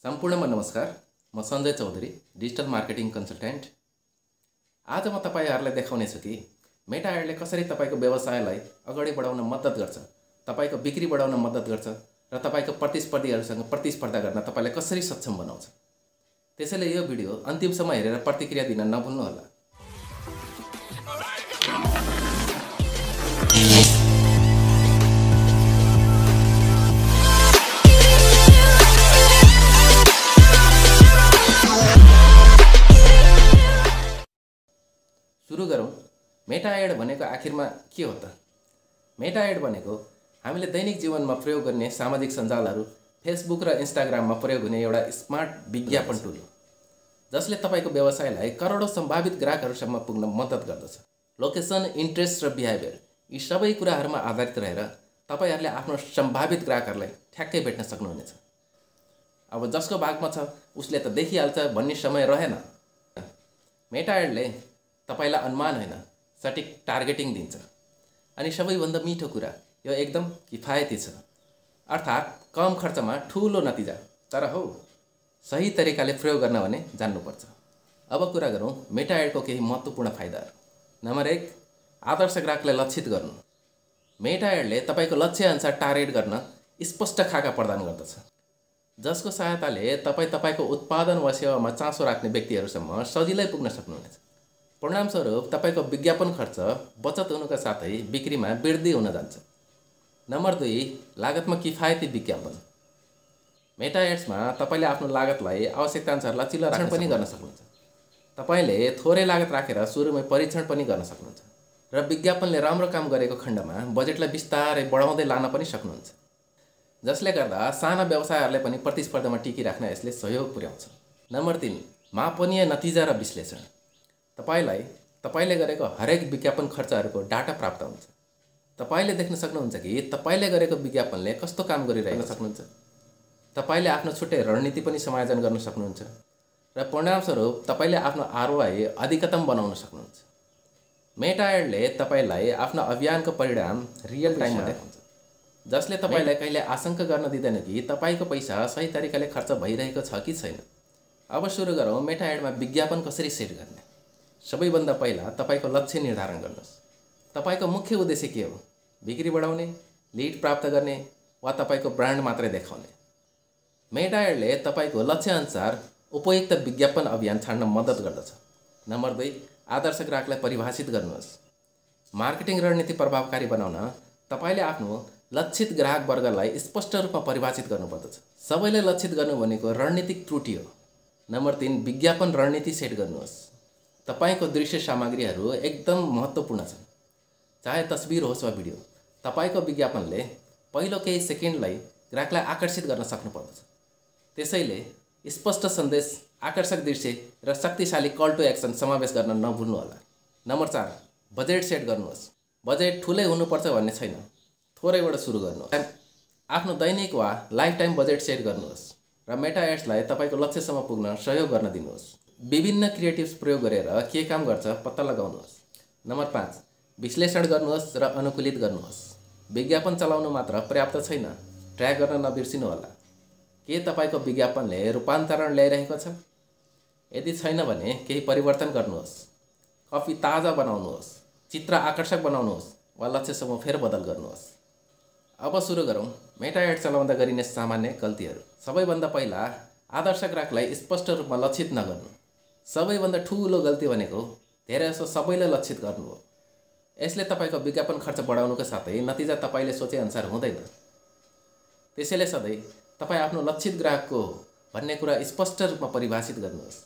सम्पूर्णमा नमस्कार। म Sanjay Chaudhary, digital marketing consultant. आज म तपाईहरुलाई देखाउने छु कि मेटा एडले कसरी तपाईको व्यवसायलाई अगाडि बढाउन मद्दत गर्छ, तपाईको बिक्री बढाउन मद्दत गर्छ र तपाईको प्रतिस्पर्धीहरुसँग प्रतिस्पर्धा गर्न तपाईलाई कसरी सक्षम बनाउँछ। त्यसैले यो भिडियो अन्तिमसम्म हेरेर प्रतिक्रिया दिन नभुल्नु होला। सुरु गरौँ। मेटा एड भनेको आखिरमा के हो त? मेटा एड भनेको हामीले दैनिक जीवनमा प्रयोग गर्ने सामाजिक सञ्जालहरू, फेसबुक र इन्स्टाग्राममा प्रयोग हुने एउटा स्मार्ट विज्ञापन टुल हो, जसले तपाईको व्यवसायलाई करोडौं सम्भावित ग्राहकहरूसम्म पुग्न मद्दत गर्दछ। लोकेसन, इन्ट्रेस्ट र बिहेभियर यी सबै कुराहरूमा आधारित रहेर तपाईहरुले आफ्नो सम्भावित ग्राहकहरूलाई ठ्याक्कै भेट्न सक्नुहुनेछ। अब जसको भागमा छ उसले त देखिहाल्छ भन्ने समय रहेन। मेटा एडले तपाईलाई अनुमान होइन, सटिक टार्गेटिङ दिन्छ। अनि सबैभन्दा मिठो कुरा, यो एकदम किफायती छ, अर्थात् कम खर्चमा ठूलो नतिजा। तर हो, सही तरिकाले प्रयोग गर्न भने जान्नुपर्छ। अब कुरा गरौँ मेटा एडको केही महत्त्वपूर्ण फाइदाहरू। नम्बर 1, आदर्श ग्राहकलाई लक्षित गर्नु। मेटा एडले तपाईको लक्ष्य अनुसार टार्गेट गर्न स्पष्ट खाका प्रदान गर्दछ, जसको सहायताले तपाईको उत्पादन वा सेवामा चासो राख्ने व्यक्तिहरूसम्म सजिलै पुग्न सक्नुहुनेछ। परिणामस्वरूप तपाईको विज्ञापन खर्च बचत हुनुका साथै बिक्रीमा वृद्धि हुन जान्छ। नम्बर 2, लागतमा किफायती विज्ञापन। मेटा एड्समा तपाईले आफ्नो लागतलाई आवश्यकताअनुसार लचिलो राख्न पनि गर्न सक्नुहुन्छ। तपाईले थोरै लागत राखेर सुरुमै परीक्षण पनि गर्न सक्नुहुन्छ र विज्ञापनले राम्रो काम गरेको खण्डमा बजेटलाई बिस्तारै बढाउँदै लान पनि सक्नुहुन्छ, जसले गर्दा साना व्यवसायहरूले पनि प्रतिस्पर्धामा टिकिराख्न यसले सहयोग पुर्याउँछ। नम्बर 3, मापनीय नतिजा र विश्लेषण। तपाईले गरेको हरेक विज्ञापन खर्चहरूको डाटा प्राप्त हुन्छ। तपाईले देख्न सक्नुहुन्छ कि तपाईले गरेको विज्ञापनले कस्तो काम गरिरहेको सक्नुहुन्छ। तपाईले आफ्नो छुट्टै रणनीति पनि समायोजन गर्न सक्नुहुन्छ र परिणामस्वरूप तपाईले आफ्नो आरओआई अधिकतम बनाउन सक्नुहुन्छ। मेटा एडले तपाईलाई आफ्नो अभियानको परिणाम रियल टाइममा देखाउँछ, जसले तपाईलाई कहिले आशंका गर्न दिँदैन कि तपाईको पैसा सही तरिकाले खर्च भइरहेको छ कि छैन। अब सुरु गरौँ मेटा एडमा विज्ञापन कसरी सेट गर्ने। सबैभन्दा पहिला तपाईको लक्ष्य निर्धारण गर्नुहोस्। तपाईको मुख्य उद्देश्य के हो? बिक्री बढाउने, लिड प्राप्त गर्ने वा तपाईको ब्रान्ड मात्रै देखाउने? मेटा एडले तपाईको लक्ष्य अनुसार उपयुक्त विज्ञापन अभियान छाड्न मद्दत गर्दछ। नम्बर 2, आदर्श ग्राहकलाई परिभाषित गर्नुहोस्। मार्केटिङ रणनीति प्रभावकारी बनाउन तपाईले आफ्नो लक्षित ग्राहक वर्गलाई स्पष्ट रूपमा परिभाषित गर्नुपर्दछ। सबैलाई लक्षित गर्नु भनेको रणनीतिक त्रुटि हो। नम्बर 3, विज्ञापन रणनीति सेट गर्नुहोस्। तपाईको दृश्य सामग्रीहरू एकदम महत्त्वपूर्ण छन्, चाहे तस्बिर होस् वा भिडियो। तपाईको विज्ञापनले पहिलो केही सेकेन्डलाई ग्राहकलाई आकर्षित गर्न सक्नुपर्दछ। त्यसैले स्पष्ट सन्देश, आकर्षक दृश्य र शक्तिशाली कल टु एक्सन समावेश गर्न नभुल्नु होला। नम्बर 4, बजेट सेट गर्नुहोस्। बजेट ठुलै हुनुपर्छ भन्ने छैन, थोरैबाट सुरु गर्नुहोस्। आफ्नो दैनिक वा लाइफ टाइम बजेट सेट गर्नुहोस् र मेटा एड्सलाई तपाईको लक्ष्यसम्म पुग्न सहयोग गर्न दिनुहोस्। विभिन्न क्रिएटिभ्स प्रयोग गरेर के काम गर्छ पत्ता लगाउनुहोस्। नम्बर 5, विश्लेषण गर्नुहोस् र अनुकूलित गर्नुहोस्। विज्ञापन चलाउनु मात्र पर्याप्त छैन, ट्र्याक गर्न नबिर्सिनु होला। के तपाईको विज्ञापनले रूपान्तरण ल्याइरहेको छ? यदि छैन भने केही परिवर्तन गर्नुहोस्। कपी ताजा बनाउनुहोस्, चित्र आकर्षक बनाउनुहोस् वा लक्ष्यसम्म फेरबदल गर्नुहोस्। अब सुरु गरौँ मेटा एड चलाउँदा गरिने सामान्य गल्तीहरू। सबैभन्दा पहिला आदर्श ग्राहकलाई स्पष्ट रूपमा लक्षित नगर्नु। सबैभन्दा ठूलो गल्ती भनेको धेरैजसो सबैलाई लक्षित गर्नु हो। यसले तपाईको विज्ञापन खर्च बढाउनुको साथै नतिजा तपाईले सोचे अनुसार हुँदैन। त्यसैले सधैँ तपाई आफ्नो लक्षित ग्राहक को हो भन्ने कुरा स्पष्ट रूपमा परिभाषित गर्नुहोस्।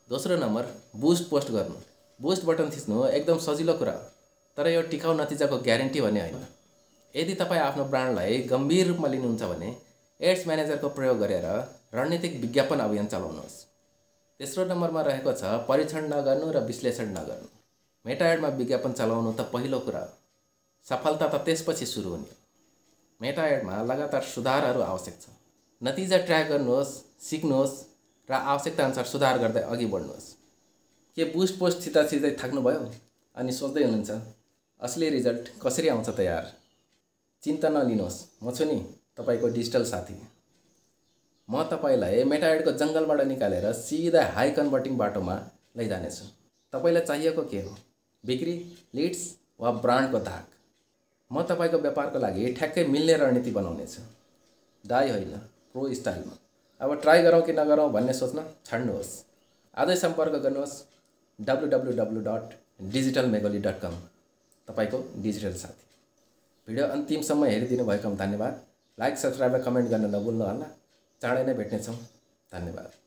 दोस्रो नम्बर, बुस्ट पोस्ट गर्नु। बुस्ट बटन थिच्नु एकदम सजिलो कुरा हो, तर यो टिकाउ नतिजाको ग्यारेन्टी भने होइन। यदि तपाई आफ्नो ब्रान्डलाई गम्भीर रूपमा लिनुहुन्छ भने एड्स म्यानेजरको प्रयोग गरेर रणनीतिक विज्ञापन अभियान चलाउनुहोस्। तेस्रो नम्बरमा रहेको छ परीक्षण नगर्नु र विश्लेषण नगर्नु। मेटा एडमा विज्ञापन चलाउनु त पहिलो कुरा हो, सफलता त त्यसपछि सुरु हुने हो। मेटा एडमा लगातार सुधारहरू आवश्यक छ। नतिजा ट्र्याक गर्नुहोस्, सिक्नुहोस् र आवश्यकता अनुसार सुधार गर्दै अघि बढ्नुहोस्। के बुस्ट पोस्ट छिट्टै थाक्नुभयो अनि सोच्दै हुनुहुन्छ असली रिजल्ट कसरी आउँछ त यार? चिन्ता नलिनुहोस्, म छु नि तपाईको डिजिटल साथी। म तपाईँलाई मेटाएडको जङ्गलबाट निकालेर सिधा हाई कन्भर्टिङ बाटोमा लैजानेछु। तपाईँलाई चाहिएको के हो? बिक्री, लिड्स वा ब्रान्डको धाक? म तपाईँको व्यापारको लागि ठ्याक्कै मिल्ने रणनीति बनाउनेछु। डाई होइन, प्रो स्टाइलमा। अब ट्राई गरौँ कि नगरौँ भन्ने सोच्न छाड्नुहोस्। आजै सम्पर्क गर्नुहोस् www.digitalmegoli.com, तपाईँको डिजिटल साथी। भिडियो अन्तिमसम्म हेरिदिनु भएकोमा धन्यवाद। लाइक, सब्सक्राइब र कमेन्ट गर्न नभुल्नुहोला। चाँडै नै भेट्नेछौँ। धन्यवाद।